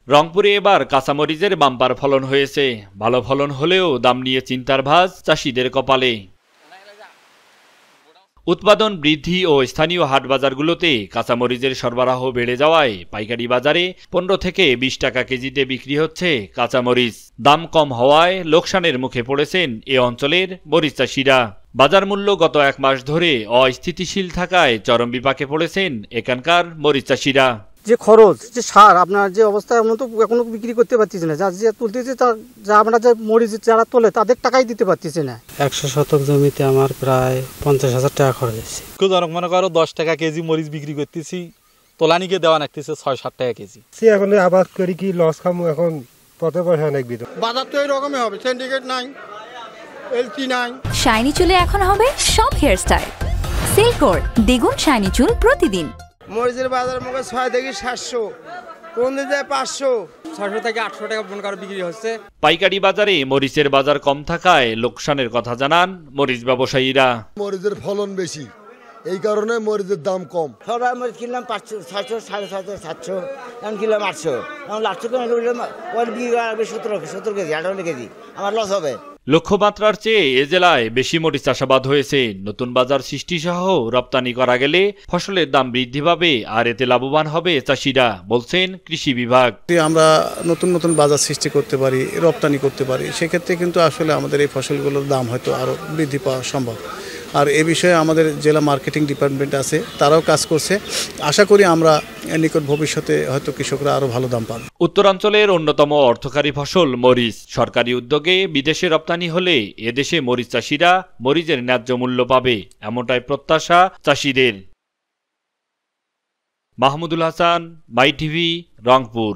রংপুরে এবার কাঁচামরিচের বাম্পার ফলন হয়েছে। ভালো ফলন হলেও দাম নিয়ে চিন্তার ভাঁজ চাষিদের কপালে। উৎপাদন বৃদ্ধি ও স্থানীয় হাট বাজারগুলোতে কাঁচামরিচের সরবরাহ বেড়ে যাওয়ায় পাইকারি বাজারে 15 থেকে 20 টাকা কেজিতে বিক্রি হচ্ছে কাঁচামরিচ। দাম কম হওয়ায় লোকসানের মুখে পড়েছেন এ অঞ্চলের মরিচ চাষিরা। বাজার মূল্য গত 1 মাস ধরে অস্থিতিশীল থাকায় চরম বিপাকে পড়েছেন এখানকার মরিচ চাষিরা। যে খরচ, যে সার, আপনার যে অবস্থা আমরা তো এখনো বিক্রি করতে পারতেছি না। যে তুলতেছে যা আমরা যে মরিচ যারা তোলে তাদের টাকাই দিতে পারতেছি না। 100 শতক জমিতে আমার প্রায় 50,000 টাকা খরচ হয়েছে। মনে করো 10 টাকা কেজি মরিচ বিক্রি করতেছি, তোলানিকে দেওয়া লাগতেছে 6-7 টাকা কেজি। এখন আবাদ করি কি লস খামু, এখন পথে পয়সা অনেক বিধ। বাজার তো এরকমই হবে, সিন্ডিকেট নাই, এলসি নাই। শাইনি চুলে এখন হবে সব হেয়ার স্টাইল। সিল্কোর দ্বিগুণ শাইনি চুল প্রতিদিন। মরিচের বাজার মুখে 6 থেকে 700, কোন দিকে 500, 600 থেকে 800 টাকা বনকার বিক্রি হচ্ছে। পাইকারি বাজারে মরিচের বাজার কম থাকায় লোকসানের কথা জানান মরিচ ব্যবসায়ীরা। মরিচের ফলন বেশি, এই কারণে মরিচের দাম কম। সবাই মরিচ কিনলাম 500, 600, 750, 700, এখন কিনলাম 800, এখন 800 70 কেজি, 18 কেজি, আমার লস হবে। লক্ষ্যমাত্রার চেয়ে এ জেলায় বেশি মরিচ চাষাবাদ হয়েছে। নতুন বাজার সৃষ্টি সহ রপ্তানি করা গেলে ফসলের দাম বৃদ্ধি পাবে আর এতে লাভবান হবে চাষিরা, বলছেন কৃষি বিভাগ। আমরা নতুন নতুন বাজার সৃষ্টি করতে পারি, রপ্তানি করতে পারি, সেক্ষেত্রে কিন্তু আসলে আমাদের এই ফসলগুলোর দাম হয়তো আরও বৃদ্ধি পাওয়া সম্ভব। আর এ বিষয়ে আমাদের জেলা মার্কেটিং ডিপার্টমেন্ট আছে, তারাও কাজ করছে। আশা করি আমরা নিকট ভবিষ্যতে হয়তো কৃষকরা আরো ভালো দাম পাবে। উত্তরাঞ্চলের অন্যতম অর্থকারী ফসল মরিচ। সরকারি উদ্যোগে বিদেশে রপ্তানি হলে এদেশে মরিচ চাষিরা মরিচের ন্যায্য মূল্য পাবে, এমনটাই প্রত্যাশা চাষিদের। মাহমুদুল হাসান, মাই টিভি, রংপুর।